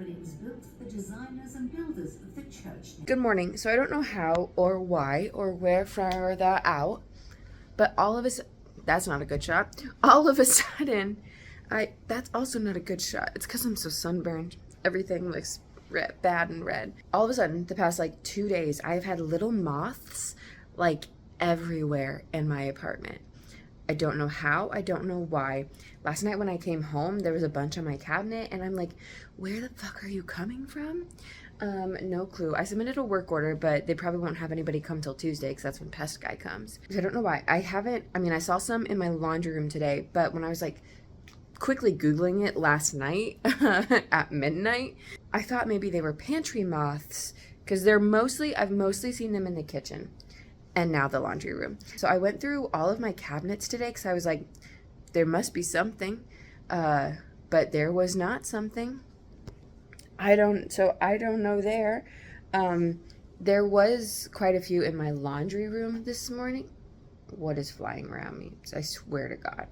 but it was built for the designers and builders of the church. Good morning. So I don't know how or why or where further out, but all of a sudden, that's not a good shot. All of a sudden, that's also not a good shot. It's because I'm so sunburned. Everything looks bad and red. All of a sudden, the past like 2 days, I've had little moths like everywhere in my apartment. I don't know how, I don't know why. Last night when I came home, there was a bunch on my cabinet and I'm like, where the fuck are you coming from? No clue. I submitted a work order, but they probably won't have anybody come till Tuesday because that's when Pest guy comes. I don't know why. I saw some in my laundry room today, but when I was like quickly Googling it last night at midnight, I thought maybe they were pantry moths because I've mostly seen them in the kitchen and now the laundry room. So I went through all of my cabinets today because I was like, there must be something, but there was not something. I don't know there. There was quite a few in my laundry room this morning. What is flying around me? I swear to God.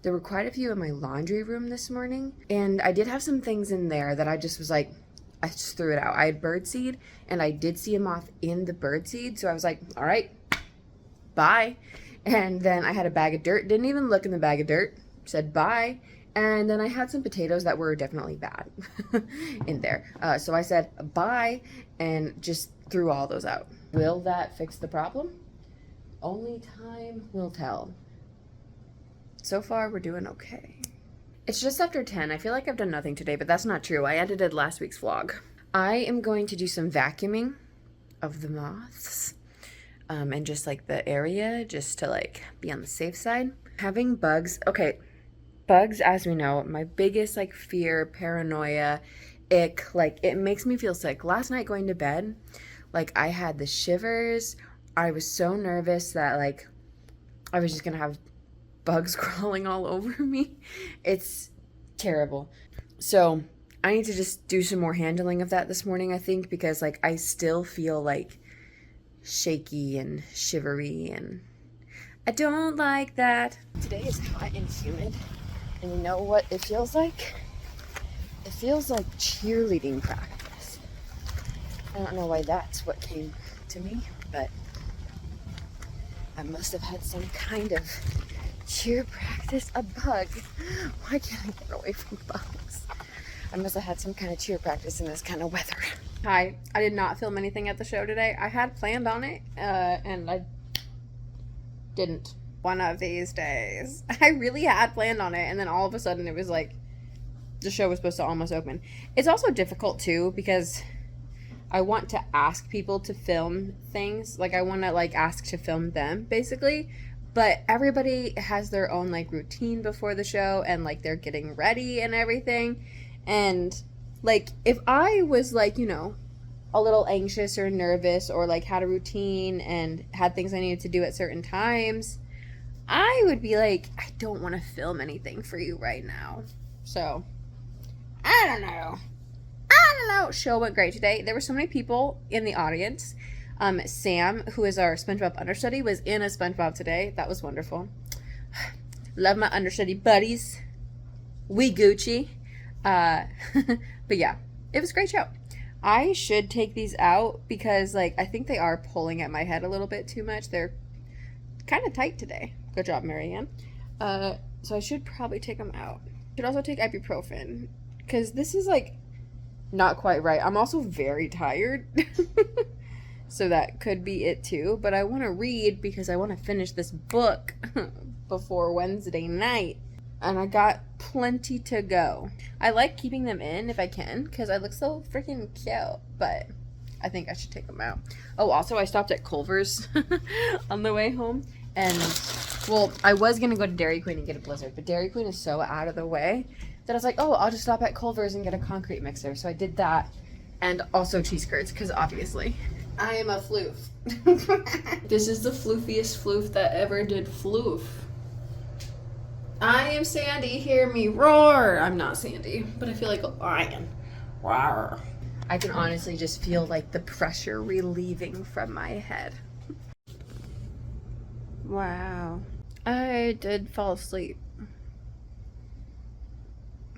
There were quite a few in my laundry room this morning, and I did have some things in there that I just was like, I just threw it out. I had birdseed, and I did see a moth in the birdseed, so I was like, all right, bye. And then I had a bag of dirt, didn't even look in the bag of dirt, said bye. And then I had some potatoes that were definitely bad in there. So I said bye and just threw all those out. Will that fix the problem? Only time will tell. So far, we're doing okay. It's just after 10. I feel like I've done nothing today, but that's not true. I edited last week's vlog. I am going to do some vacuuming of the moths and just like the area just to like be on the safe side. Having bugs. Okay, bugs, as we know, my biggest like fear, paranoia, ick, like it makes me feel sick. Last night going to bed, like I had the shivers. I was so nervous that like I was just gonna have bugs crawling all over me. It's terrible. So I need to just do some more handling of that this morning, I think, because like I still feel like shaky and shivery and I don't like that. Today is hot and humid, and you know what it feels like? It feels like cheerleading practice. I don't know why that's what came to me, but I must have had some kind of cheer practice. A bug. Why can't I get away from bugs? I must have had some kind of cheer practice in this kind of weather. Hi, I did not film anything at the show today. I had planned on it, and I didn't. One of these days. I really had planned on it, and then all of a sudden it was like the show was supposed to almost open. It's also difficult too because I want to ask people to film things. Like I want to like ask to film them basically. But everybody has their own like routine before the show and like they're getting ready and everything. And like if I was like, you know, a little anxious or nervous or like had a routine and had things I needed to do at certain times, I would be like, I don't want to film anything for you right now. So I don't know. Show went great today. There were so many people in the audience. Sam, who is our Spongebob understudy, was in a Spongebob today. That was wonderful. Love my understudy buddies. We Gucci. But yeah, it was a great show. I should take these out because like I think they are pulling at my head a little bit too much. They're kind of tight today. Good job, Marianne. So I should probably take them out. Should also take ibuprofen because this is like not quite right. I'm also very tired. So that could be it too. But I want to read because I want to finish this book before Wednesday night. And I got plenty to go. I like keeping them in if I can because I look so freaking cute. But I think I should take them out. Oh, also I stopped at Culver's on the way home. And, well, I was going to go to Dairy Queen and get a Blizzard. But Dairy Queen is so out of the way that I was like, oh, I'll just stop at Culver's and get a concrete mixer. So I did that. And also cheese curds because obviously I am a floof. This is the floofiest floof that ever did floof. I am Sandy, hear me roar. I'm not Sandy, but I feel like a lion. Roar. I can honestly just feel like the pressure relieving from my head. Wow. I did fall asleep.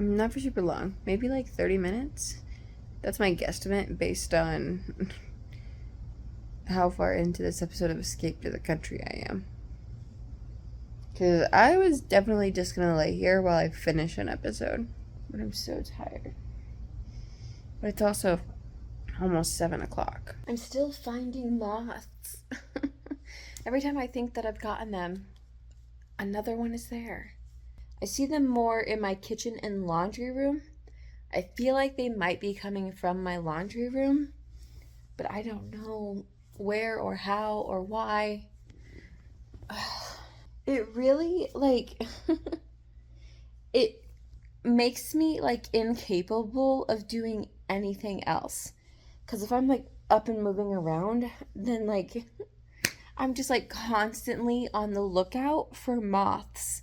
Not for super long. Maybe like 30 minutes. That's my guesstimate based on how far into this episode of Escape to the Country I am. Because I was definitely just going to lay here while I finish an episode. But I'm so tired. But it's also almost 7 o'clock. I'm still finding moths. Every time I think that I've gotten them, another one is there. I see them more in my kitchen and laundry room. I feel like they might be coming from my laundry room, but I don't know where or how or why. It really, like, it makes me, like, incapable of doing anything else. Because if I'm, like, up and moving around, then, like, I'm just, like, constantly on the lookout for moths.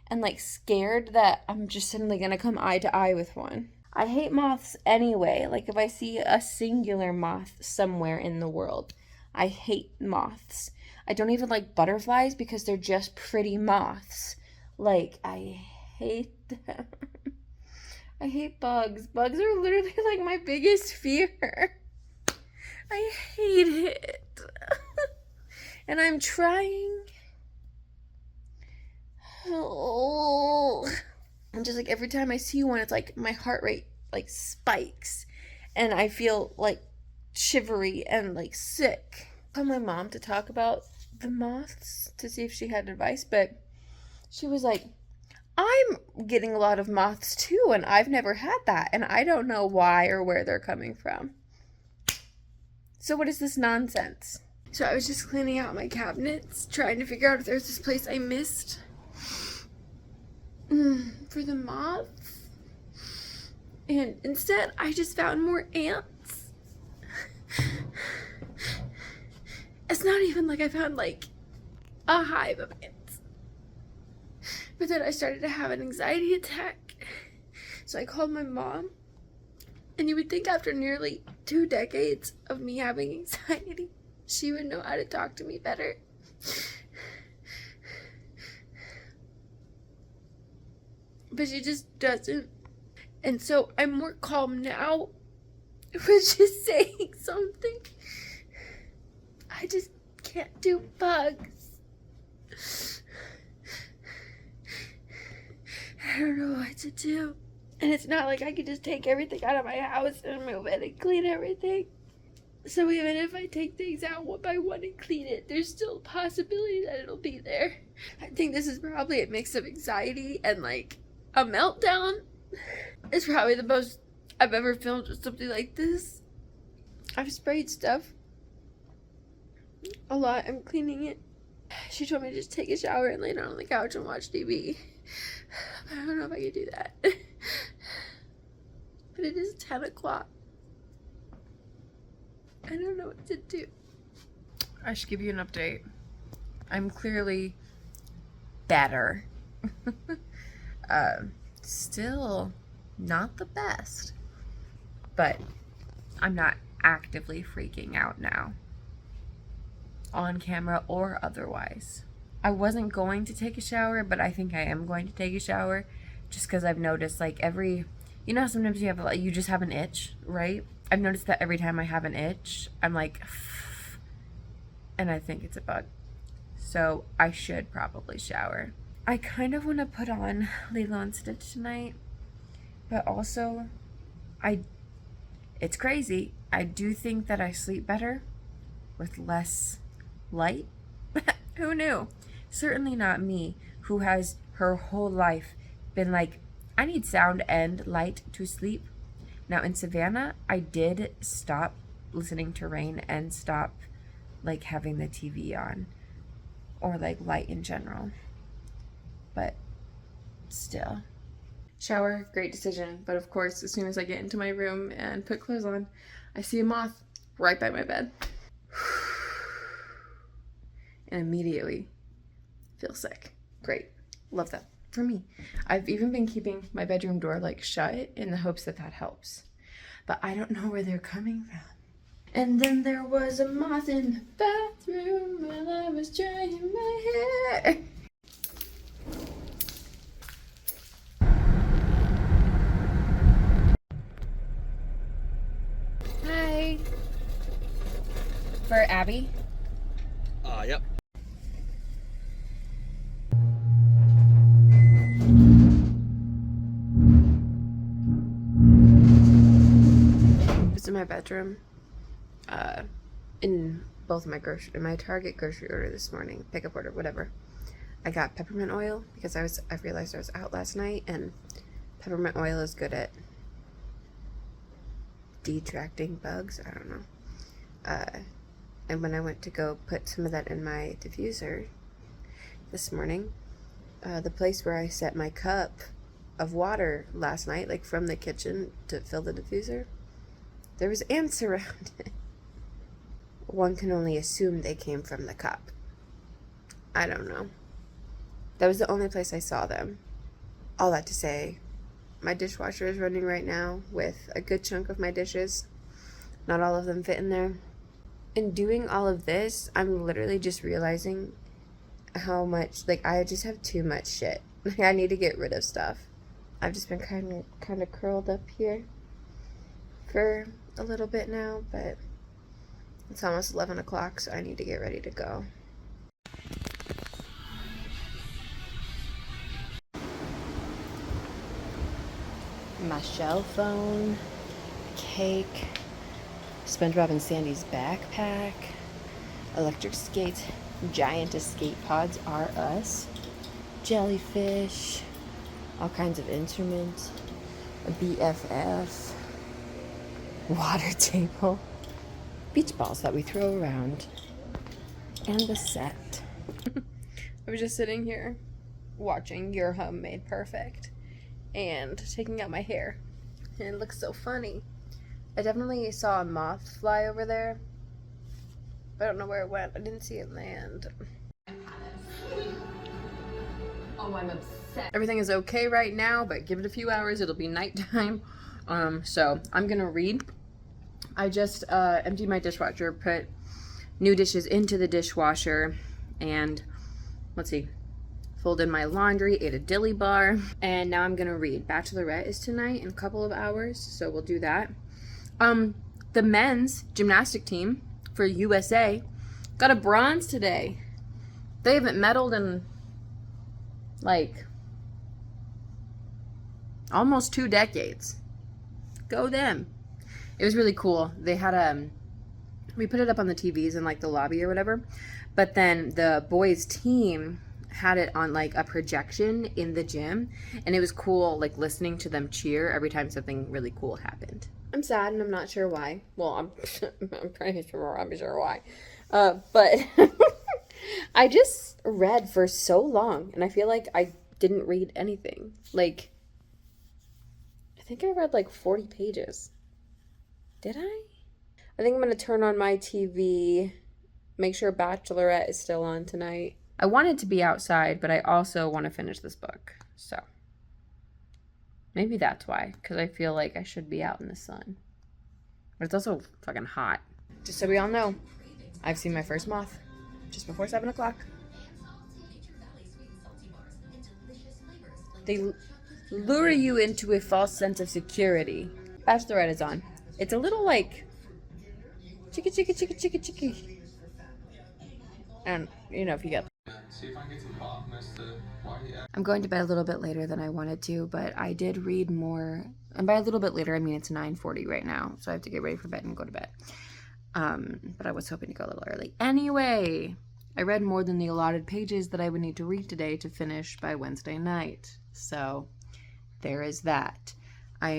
And, like, scared that I'm just suddenly gonna come eye to eye with one. I hate moths anyway. Like, if I see a singular moth somewhere in the world, I hate moths. I don't even like butterflies because they're just pretty moths. Like, I hate them. I hate bugs. Bugs are literally, like, my biggest fear. I hate it. And I'm trying. Oh. And just, like, every time I see one, it's like my heart rate, like, spikes. And I feel, like, shivery and, like, sick. I called my mom to talk about the moths to see if she had advice, but she was like, I'm getting a lot of moths too, and I've never had that, and I don't know why or where they're coming from. So what is this nonsense? So I was just cleaning out my cabinets, trying to figure out if there's this place I missed for the moths. And instead, I just found more ants. It's not even like I found, like, a hive of ants. But then I started to have an anxiety attack. So I called my mom. And you would think after nearly 2 decades of me having anxiety, she would know how to talk to me better. But she just doesn't. And so I'm more calm now. But just saying something. I just can't do bugs. I don't know what to do. And it's not like I could just take everything out of my house and move it and clean everything. So even if I take things out one by one and clean it, there's still a possibility that it'll be there. I think this is probably a mix of anxiety and, like, a meltdown. It's probably the most I've ever filmed with something like this. I've sprayed stuff a lot. I'm cleaning it. She told me to just take a shower and lay down on the couch and watch TV. I don't know if I could do that. But it is 10 o'clock. I don't know what to do. I should give you an update. I'm clearly better. Still not the best. But I'm not actively freaking out now. On camera or otherwise. I wasn't going to take a shower, but I think I am going to take a shower just because I've noticed, like, you know how sometimes you have, like, you just have an itch, right? I've noticed that every time I have an itch, I'm like, and I think it's a bug. So I should probably shower. I kind of want to put on Lilo and Stitch tonight, but also, it's crazy. I do think that I sleep better with less light. Who knew? Certainly not me, who has her whole life been like, I need sound and light to sleep. Now in Savannah, I did stop listening to rain and stop, like, having the TV on or, like, light in general. But still. Shower, great decision. But of course, as soon as I get into my room and put clothes on, I see a moth right by my bed. And immediately feel sick. Great. Love that for me. I've even been keeping my bedroom door, like, shut in the hopes that that helps. But I don't know where they're coming from. And then there was a moth in the bathroom while I was drying my hair. for Abbie? Yep. This is my bedroom. In both in my Target grocery order this morning, pickup order, whatever. I got peppermint oil because I realized I was out last night, and peppermint oil is good at detracting bugs. I don't know. And when I went to go put some of that in my diffuser this morning, the place where I set my cup of water last night, like from the kitchen to fill the diffuser, there was ants around it. One can only assume they came from the cup. I don't know. That was the only place I saw them. All that to say, my dishwasher is running right now with a good chunk of my dishes. Not all of them fit in there. In doing all of this, I'm literally just realizing how much, like, I just have too much shit. Like, I need to get rid of stuff. I've just been kind of curled up here for a little bit now, but it's almost 11 o'clock, so I need to get ready to go. My shell phone, cake, Spongebob and Sandy's backpack, electric skates, giant escape pods are us, jellyfish, all kinds of instruments, a BFF, water table, beach balls that we throw around, and the set. I was just sitting here watching Your Home Made Perfect and taking out my hair, and it looks so funny. I definitely saw a moth fly over there, but I don't know where it went. I didn't see it land. Oh, I'm obsessed. Everything is okay right now, but give it a few hours, it'll be nighttime. So I'm gonna read. I just emptied my dishwasher, put new dishes into the dishwasher, and let's see, folded my laundry, ate a dilly bar, and now I'm gonna read. Bachelorette is tonight in a couple of hours, so we'll do that. The men's gymnastic team for USA got a bronze today. They haven't medaled in like almost 2 decades. Go them. It was really cool. They had we put it up on the TVs in like the lobby or whatever, but then the boys team had it on like a projection in the gym, and it was cool like listening to them cheer every time something really cool happened. I'm sad and I'm not sure why. Well, I'm pretty sure I'm sure why. But I just read for so long, and I feel like I didn't read anything. Like, I think I read like 40 pages. Did I? I think I'm going to turn on my TV, make sure Bachelorette is still on tonight. I wanted to be outside, but I also want to finish this book. So maybe that's why, because I feel like I should be out in the sun. But it's also fucking hot. Just so we all know, I've seen my first moth just before 7 o'clock. They lure you into a false sense of security. Bachelorette is on. It's a little like chicky chicky chicky chicky chicky. And you know, if you get. I'm going to bed a little bit later than I wanted to, but I did read more. And by a little bit later, I mean it's 9:40 right now, so I have to get ready for bed and go to bed. But I was hoping to go a little early. Anyway, I read more than the allotted pages that I would need to read today to finish by Wednesday night. So there is that. I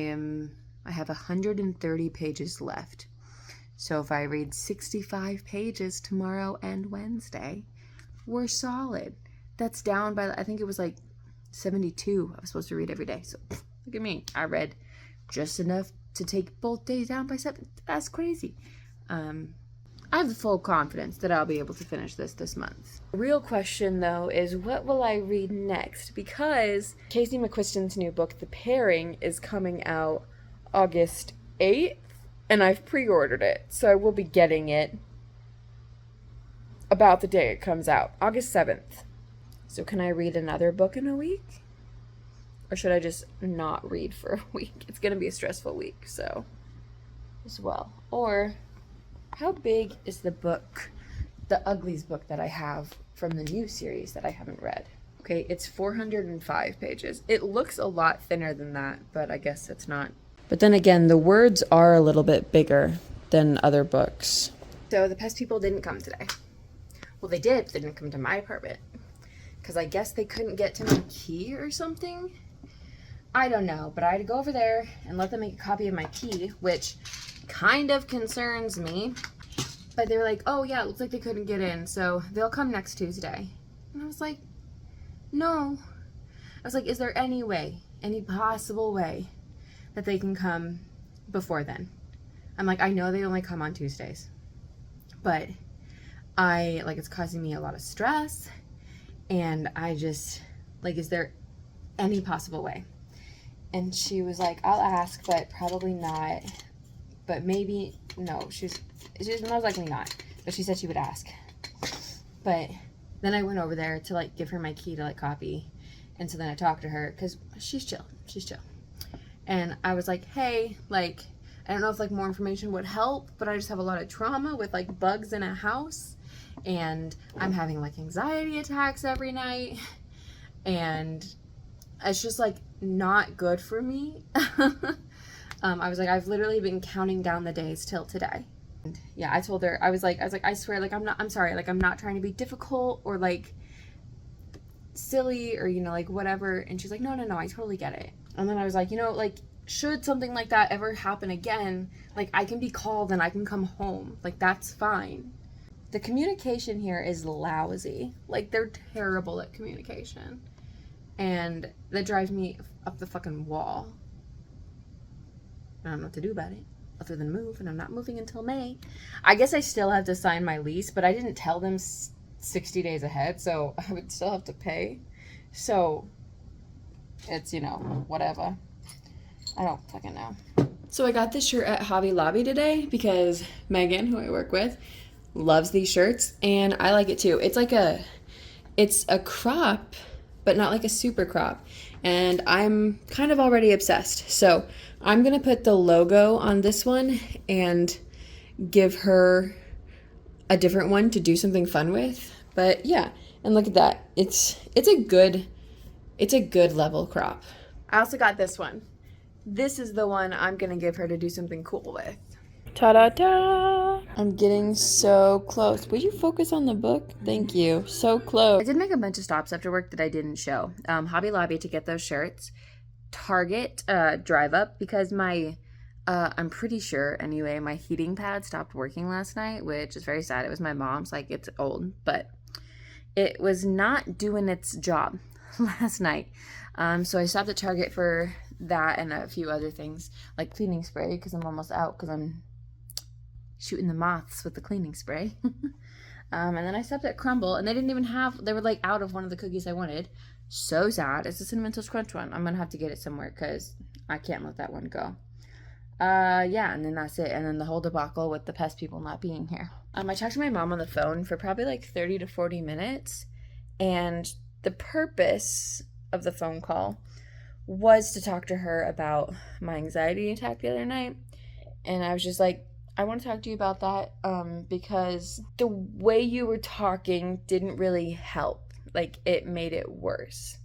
have 130 pages left. So if I read 65 pages tomorrow and Wednesday, we're solid. That's down by, I think it was like 72 I was supposed to read every day. So look at me. I read just enough to take both days down by 7. That's crazy. I have full confidence that I'll be able to finish this month. The real question, though, is what will I read next? Because Casey McQuiston's new book, The Pairing, is coming out August 8th, and I've pre-ordered it, so I will be getting it about the day it comes out, August 7th. So can I read another book in a week? Or should I just not read for a week? It's going to be a stressful week, so as well. Or How big is the book, the Uglies book that I have from the new series that I haven't read? Okay, it's 405 pages. It looks a lot thinner than that, but I guess it's not. But then again, the words are a little bit bigger than other books. So the Pest people didn't come today. Well, they did, but they didn't come to my apartment. Because I guess they couldn't get to my key or something. I don't know, but I had to go over there and let them make a copy of my key, which kind of concerns me. But they were like, oh yeah, it looks like they couldn't get in, so they'll come next Tuesday. And I was like, no. I was like, is there any way, any possible way that they can come before then? I'm like, I know they only come on Tuesdays, but it's causing me a lot of stress, and I just, is there any possible way? And she was like, I'll ask, but probably not, but maybe, no, she's most likely not, but she said she would ask. But then I went over there to give her my key to copy, and so then I talked to her, because she's chill, and I was like, hey, I don't know if more information would help, but I just have a lot of trauma with bugs in a house, and I'm having anxiety attacks every night, and it's just not good for me. I was like, I've literally been counting down the days till today. And yeah, I told her, I was like, I swear, I'm sorry, I'm not trying to be difficult or silly or, whatever. And she's like, no, I totally get it. And then I was like, should something like that ever happen again, I can be called and I can come home. That's fine. The communication here is lousy. They're terrible at communication. And that drives me up the fucking wall. I don't know what to do about it other than move, and I'm not moving until May. I guess I still have to sign my lease, but I didn't tell them 60 days ahead, so I would still have to pay. So it's, whatever. I don't fucking know. So I got this shirt at Hobby Lobby today because Megan, who I work with, loves these shirts, and I like it too. It's a crop, but not a super crop. And I'm kind of already obsessed. So I'm going to put the logo on this one and give her a different one to do something fun with. But yeah, and look at that. It's a good level crop. I also got this one. This is the one I'm going to give her to do something cool with. Ta-da-da! I'm getting so close. Will you focus on the book? Thank you. So close. I did make a bunch of stops after work that I didn't show. Hobby Lobby to get those shirts. Target, drive up because I'm pretty sure anyway, my heating pad stopped working last night, which is very sad. It was my mom's, it's old, but it was not doing its job last night. So I stopped at Target for that and a few other things, like cleaning spray, because I'm almost out because I'm shooting the moths with the cleaning spray. And then I stopped at Crumble, and they didn't even have, they were out of one of the cookies I wanted. So sad. It's the Cinnamon Toast Crunch one. I'm going to have to get it somewhere because I can't let that one go. Yeah, and then that's it. And then the whole debacle with the Pest people not being here. I talked to my mom on the phone for probably 30 to 40 minutes. And the purpose of the phone call was to talk to her about my anxiety attack the other night. And I was just like, I want to talk to you about that because the way you were talking didn't really help. It made it worse.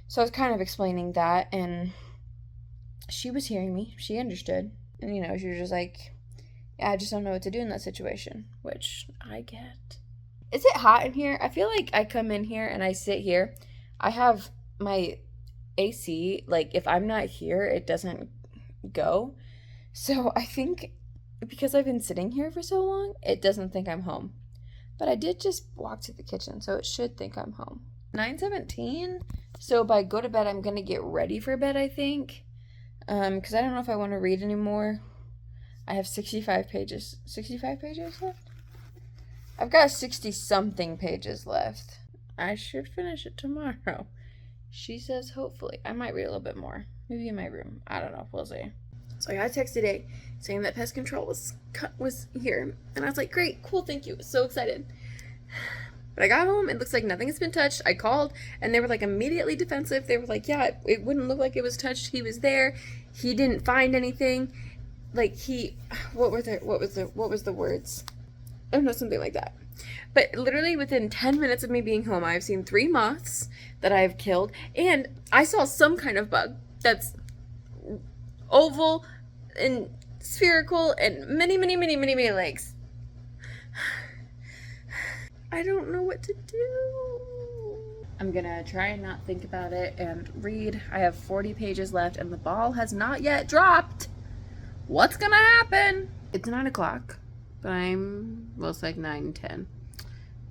So I was kind of explaining that, and she was hearing me. She understood. And, she was just like, yeah, I just don't know what to do in that situation, which I get. Is it hot in here? I feel like I come in here and I sit here. I have my AC, if I'm not here, it doesn't go. So I think because I've been sitting here for so long, it doesn't think I'm home. But I did just walk to the kitchen, so it should think I'm home. 9:17, so by go to bed, I'm going to get ready for bed, I think. Because I don't know if I want to read anymore. I have 65 pages. 65 pages left? I've got 60-something pages left. I should finish it tomorrow. She says hopefully. I might read a little bit more. Maybe in my room. I don't know. We'll see. So I got a text today saying that pest control was here. And I was like, great, cool, thank you. So excited. But I got home. It looks like nothing has been touched. I called, and they were immediately defensive. They were like, yeah, it wouldn't look like it was touched. He was there. He didn't find anything. like what was the words? I don't know, something like that. But literally within 10 minutes of me being home, I've seen 3 moths that I've killed, and I saw some kind of bug that's oval and spherical and many legs. I don't know what to do. I'm gonna try and not think about it and read. I have 40 pages left and the ball has not yet dropped. What's gonna happen? It's 9 o'clock, but well, it's like 9:10.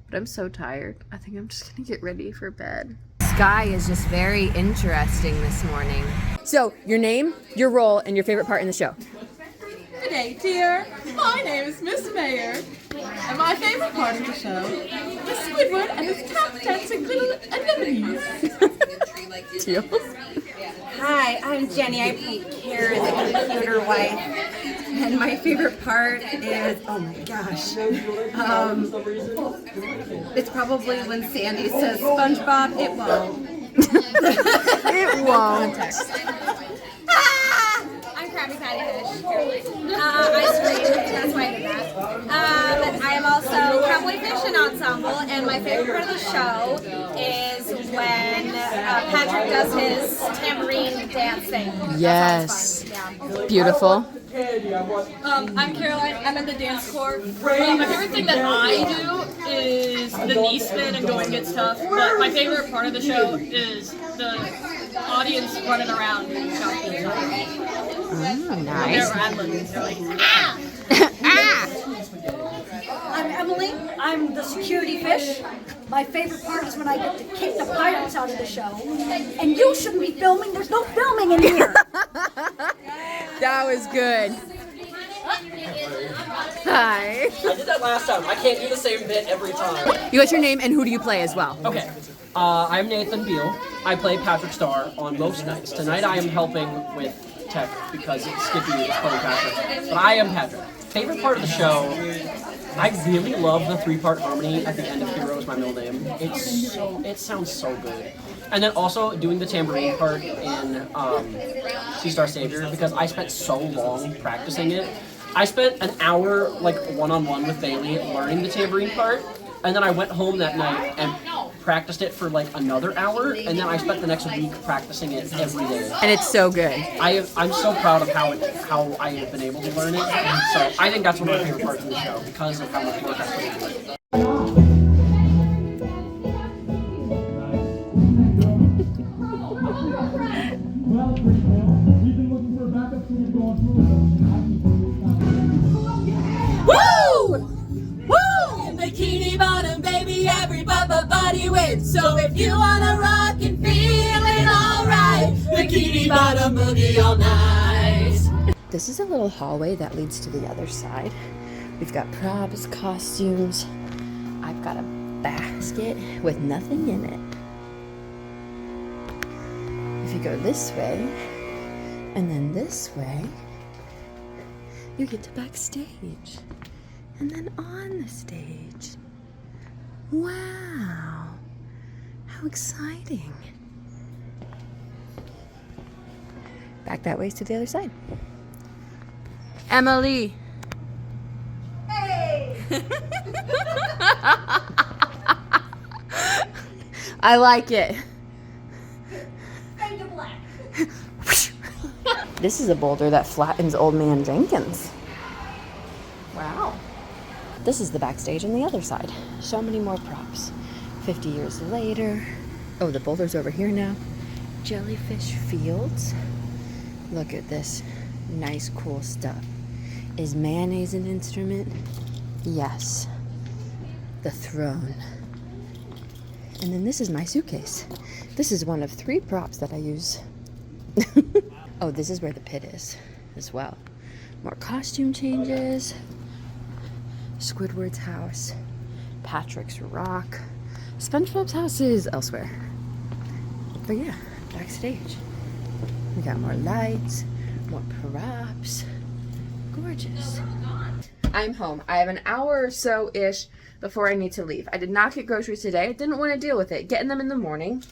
But I'm so tired. I think I'm just gonna get ready for bed. Sky is just very interesting this morning. So, your name, your role, and your favorite part in the show. Good day, dear. My name is Miss Mayor, and my favorite part of the show is Squidward and his tap dancing little anemones. Teal. Hi, I'm Jenny. I play Kara, the computer wife. And my favorite part is, oh my gosh, it's probably when Sandy says, Spongebob, it won't. It won't. I'm Krabby Patty Fish. I scream, that's why I did that. I am also Cowboy Fish in Ensemble, and my favorite part of the show is when Patrick does his tambourine dance thing. Yes. Yeah. Beautiful. I'm Caroline. I'm in the dance corps. My favorite thing that I do is the knee spin and go and get stuff. But my favorite part of the show is the audience running around and shouting. Oh, nice. They're rattling. They're like, ah! I'm Emily. I'm the security fish. My favorite part is when I get to kick the pirates out of the show. And you shouldn't be filming. There's no filming in here. That was good. Hi. I did that last time. I can't do the same bit every time. You got your name and who do you play as well? Okay. I'm Nathan Beal. I play Patrick Starr on most nights. Tonight I am helping with tech because Skippy is playing Patrick. But I am Patrick. Favorite part of the show, I really love the 3-part harmony at the end of Hero is My Middle Name. It sounds so good. And then also doing the tambourine part in Sea Star Savior because I spent so long practicing it. I spent an hour like one-on-one with Bailey learning the tambourine part, and then I went home that night and practiced it for like another hour, and then I spent the next week practicing it every day. And it's so good. I'm so proud of how I have been able to learn it. So I think that's one of my favorite parts of the show because of how much work I put into it. Bikini bottom, baby, every body wins. So if you wanna rock and feeling alright, bikini bottom boogie all night. This is a little hallway that leads to the other side. We've got props, costumes. I've got a basket with nothing in it. If you go this way and then this way, you get to backstage. And then on the stage. Wow, how exciting. Back that way to the other side. Emily. Hey! I like it. Fade to black. This is a boulder that flattens Old Man Jenkins. Wow. This is the backstage on the other side. So many more props. 50 years later. Oh, the boulder's over here now. Jellyfish fields. Look at this. Nice, cool stuff. Is mayonnaise an instrument? Yes. The throne. And then this is my suitcase. This is one of 3 props that I use. Oh, this is where the pit is as well. More costume changes. Squidward's house, Patrick's rock, SpongeBob's house is elsewhere. But yeah, backstage. We got more lights, more props. Gorgeous. I'm home. I have an hour or so-ish before I need to leave. I did not get groceries today. I didn't want to deal with it. Getting them in the morning.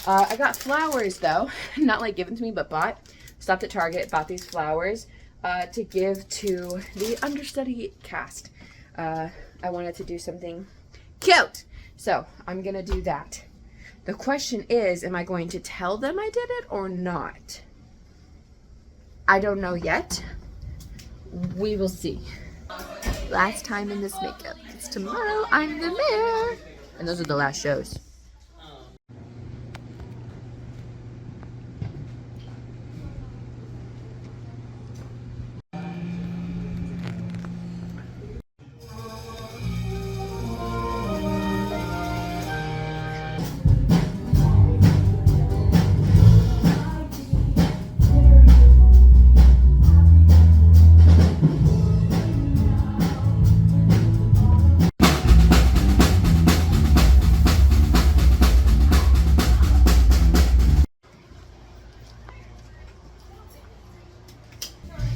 I got flowers though. Not like given to me, but bought. Stopped at Target, bought these flowers. to give to the understudy cast. I wanted to do something cute, so I'm gonna do that. The question is, am I going to tell them I did it or not? I don't know yet. We will see. Last time in this makeup. It's tomorrow. I'm the mayor. And those are the last shows.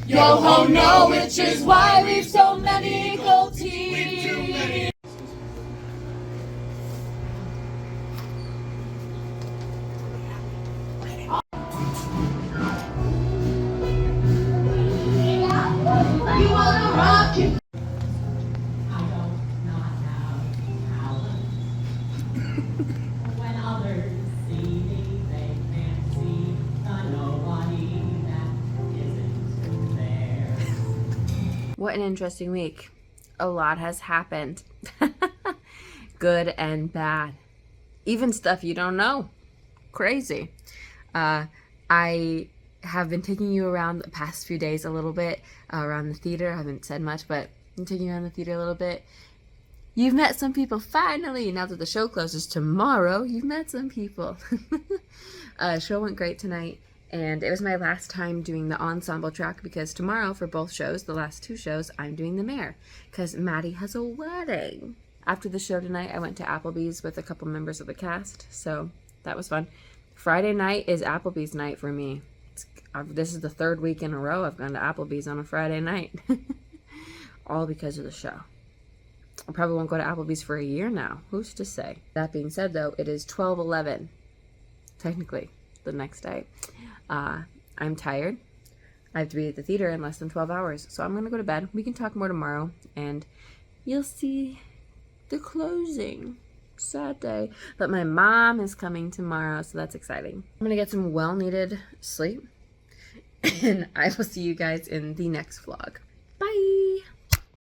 Yo ho no, which is why we've so many gold teeth. What an interesting week. A lot has happened. Good and bad. Even stuff you don't know. Crazy. I have been taking you around the past few days a little bit around the theater. I haven't said much, but I'm taking you around the theater a little bit. You've met some people finally. Now that the show closes tomorrow, you've met some people. Show went great tonight. And it was my last time doing the ensemble track because tomorrow for both shows, the last two shows, I'm doing the mayor because Maddie has a wedding. After the show tonight, I went to Applebee's with a couple members of the cast, so that was fun. Friday night is Applebee's night for me. This is the third week in a row I've gone to Applebee's on a Friday night. All because of the show. I probably won't go to Applebee's for a year now. Who's to say? That being said, though, it is 12:11, technically, the next day. I'm tired. I have to be at the theater in less than 12 hours, so I'm going to go to bed. We can talk more tomorrow, and you'll see the closing. Sad day. But my mom is coming tomorrow, so that's exciting. I'm going to get some well-needed sleep, and I will see you guys in the next vlog.